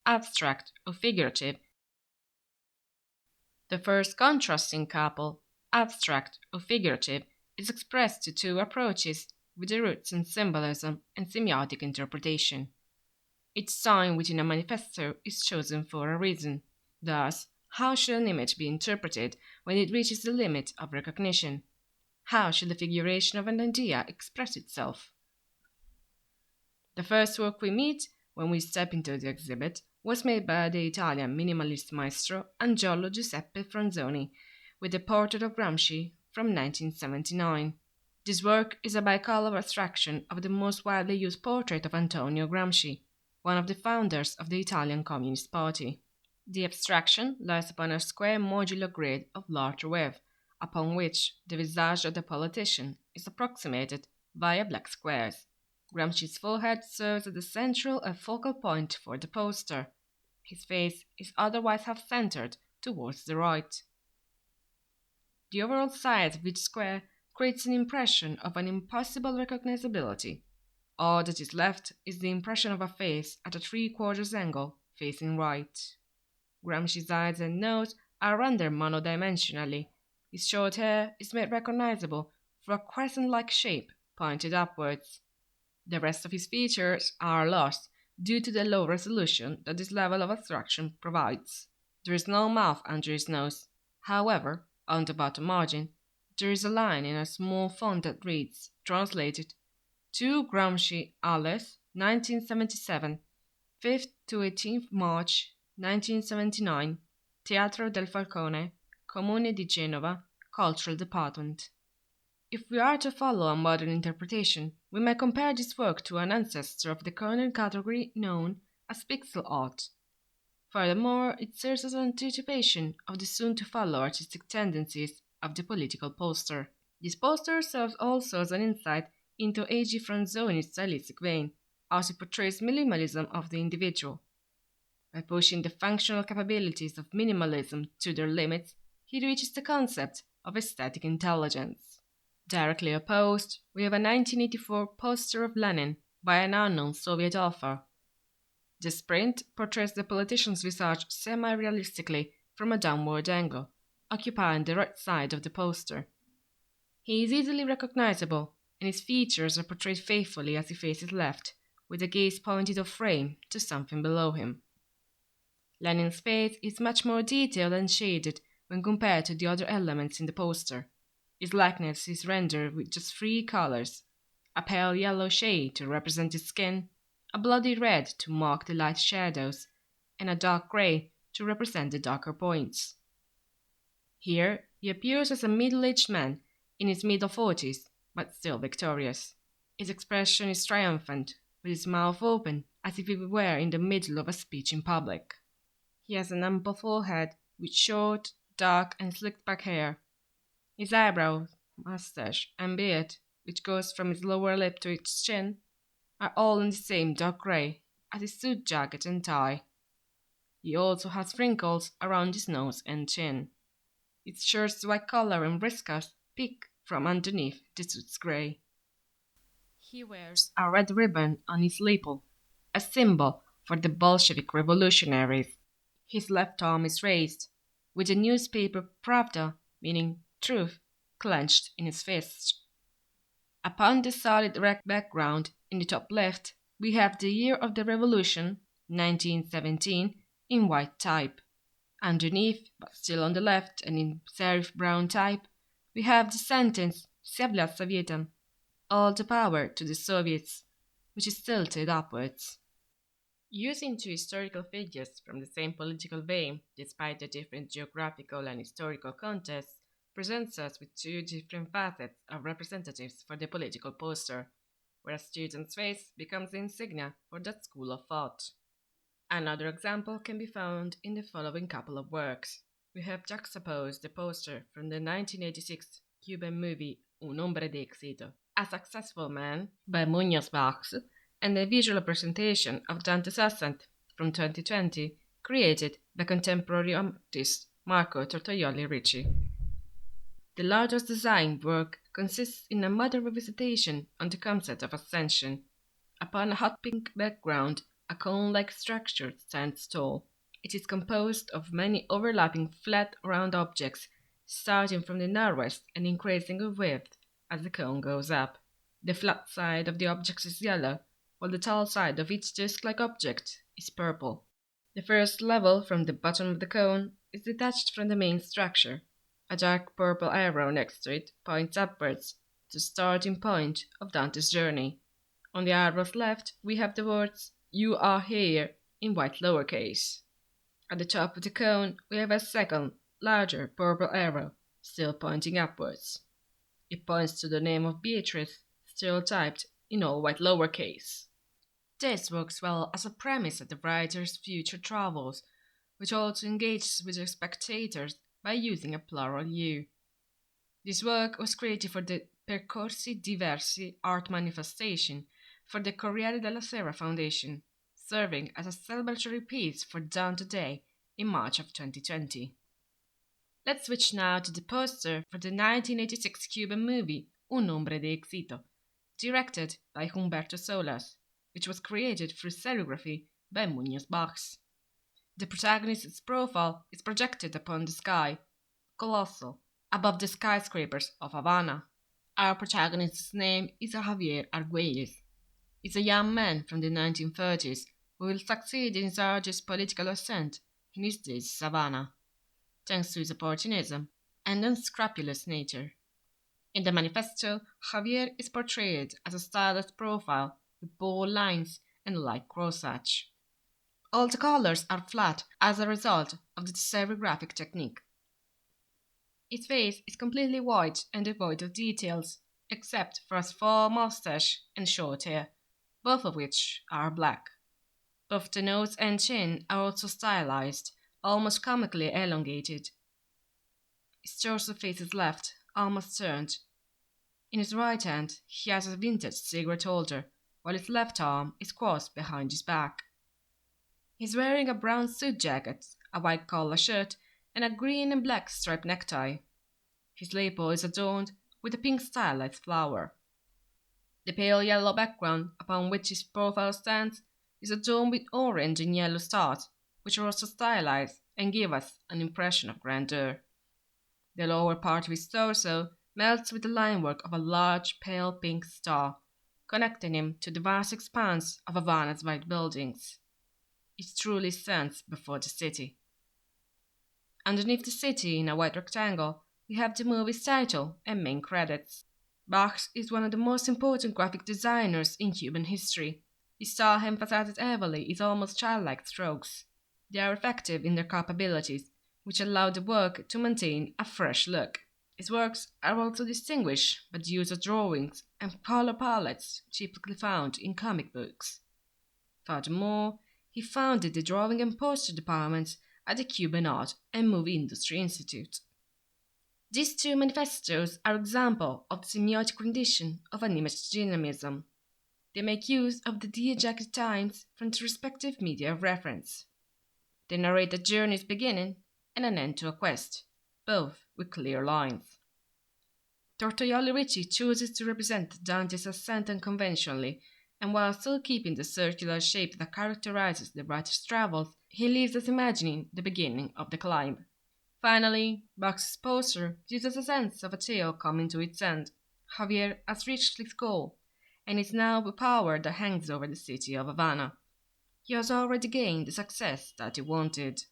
abstract or figurative. The first contrasting couple, abstract or figurative, is expressed to two approaches with their roots in symbolism and semiotic interpretation. Each sign within a manifesto is chosen for a reason. Thus, how should an image be interpreted when it reaches the limit of recognition? How should the figuration of an idea express itself? The first work we meet when we step into the exhibit was made by the Italian minimalist maestro Angiolo Giuseppe Fronzoni with a portrait of Gramsci from 1979. This work is a bicolor abstraction of the most widely used portrait of Antonio Gramsci, one of the founders of the Italian Communist Party. The abstraction lies upon a square modular grid of large width, upon which the visage of the politician is approximated via black squares. Gramsci's forehead serves as the central and focal point for the poster. His face is otherwise half-centered towards the right. The overall size of each square creates an impression of an impossible recognizability. All that is left is the impression of a face at a 3/4 angle, facing right. Gramsci's eyes and nose are rendered monodimensionally. His short hair is made recognizable for a crescent-like shape pointed upwards. The rest of his features are lost due to the low resolution that this level of abstraction provides. There is no mouth under his nose. However, on the bottom margin, there is a line in a small font that reads, translated, to Gramsci, Alice, 1977, 5th to 18th March, 1979, Teatro del Falcone, Comune di Genova, Cultural Department. If we are to follow a modern interpretation, we may compare this work to an ancestor of the current category known as pixel art. Furthermore, it serves as an anticipation of the soon-to-follow artistic tendencies of the political poster. This poster serves also as an insight into AG Fronzoni's stylistic vein, as he portrays minimalism of the individual. By pushing the functional capabilities of minimalism to their limits, he reaches the concept of aesthetic intelligence. Directly opposed, we have a 1984 poster of Lenin by an unknown Soviet author. This print portrays the politician's visage semi-realistically from a downward angle, occupying the right side of the poster. He is easily recognizable, and his features are portrayed faithfully as he faces left, with the gaze pointed off frame to something below him. Lenin's face is much more detailed and shaded when compared to the other elements in the poster. His likeness is rendered with just 3 colors: a pale yellow shade to represent his skin, a bloody red to mark the light shadows, and a dark gray to represent the darker points. Here he appears as a middle-aged man in his middle-40s, but still victorious. His expression is triumphant, with his mouth open as if he were in the middle of a speech in public. He has an ample forehead with short, dark, and slicked-back hair. His eyebrows, mustache, and beard, which goes from his lower lip to his chin, are all in the same dark grey as his suit jacket and tie. He also has wrinkles around his nose and chin. His shirt's white collar and whiskers peek from underneath the suit's grey. He wears a red ribbon on his lapel, a symbol for the Bolshevik revolutionaries. His left arm is raised, with the newspaper Pravda, meaning truth, clenched in his fist. Upon the solid red background in the top left, we have the year of the revolution, 1917, in white type. Underneath, but still on the left and in serif brown type, we have the sentence Vsevlat Sovietam, all the power to the Soviets, which is tilted upwards. Using 2 historical figures from the same political vein, despite the different geographical and historical contexts, presents us with 2 different facets of representatives for the political poster, where a student's face becomes the insignia for that school of thought. Another example can be found in the following couple of works. We have juxtaposed the poster from the 1986 Cuban movie Un hombre de éxito, A Successful Man, by Muñoz Bachs, and the visual representation of Dante's Ascent from 2020, created by contemporary artist Marco Tortoioli Ricci. The largest design work consists in a modern revisitation on the concept of ascension. Upon a hot pink background, A cone-like structure stands tall. It is composed of many overlapping flat, round objects, starting from the narrowest and increasing in width as the cone goes up. The flat side of the object is yellow, while the tall side of each disc-like object is purple. The first level from the bottom of the cone is detached from the main structure. A dark purple arrow next to it points upwards, to the starting point of Dante's journey. On the arrow's left, we have the words "You are here" in white lowercase. At the top of the cone, we have a second, larger purple arrow, still pointing upwards. It points to the name of Beatrice, still typed in all white lowercase. This works well as a premise of the writer's future travels, which also engages with the spectators by using a plural "you." This work was created for the Percorsi Diversi art manifestation for the Corriere della Sera Foundation, serving as a celebratory piece for Dante Day in March of 2020. Let's switch now to the poster for the 1986 Cuban movie Un Hombre de Éxito, directed by Humberto Solas, which was created through serigraphy by museoMAGMA. The protagonist's profile is projected upon the sky, colossal, above the skyscrapers of Havana. Our protagonist's name is Javier Argüelles. He's a young man from the 1930s who will succeed in his arduous political ascent in his days Savannah, thanks to his opportunism and unscrupulous nature. In the Manifesto, Javier is portrayed as a stylized profile with bold lines and light crosshatch. All the colors are flat as a result of the serigraphic technique. His face is completely white and devoid of details, except for a small mustache and short hair, both of which are black. Both the nose and chin are also stylized, almost comically elongated. His torso faces left, almost turned. In his right hand, he has a vintage cigarette holder, while his left arm is crossed behind his back. He's wearing a brown suit jacket, a white collar shirt, and a green and black striped necktie. His lapel is adorned with a pink stylized flower. The pale yellow background upon which his profile stands is adorned with orange and yellow stars, which are also stylized and give us an impression of grandeur. The lower part of his torso melts with the linework of a large pale pink star, connecting him to the vast expanse of Havana's white buildings. It truly stands before the city. Underneath the city, in a white rectangle, we have the movie's title and main credits. Bachs is one of the most important graphic designers in Cuban history. His style emphasizes heavily his almost childlike strokes. They are effective in their capabilities, which allow the work to maintain a fresh look. His works are also distinguished by the use of drawings and color palettes typically found in comic books. Furthermore, he founded the drawing and poster departments at the Cuban Art and Movie Industry Institute. These two manifestos are examples of the semiotic rendition of an image dynamism. They make use of the diegetic times from the respective media of reference. They narrate a journey's beginning and an end to a quest, both with clear lines. Tortoioli Ricci chooses to represent Dante's ascent unconventionally, and while still keeping the circular shape that characterizes the writer's travels, he leaves us imagining the beginning of the climb. Finally, Bach's poster gives us a sense of a tale coming to its end. Javier has reached his goal, and is now the power that hangs over the city of Havana. He has already gained the success that he wanted.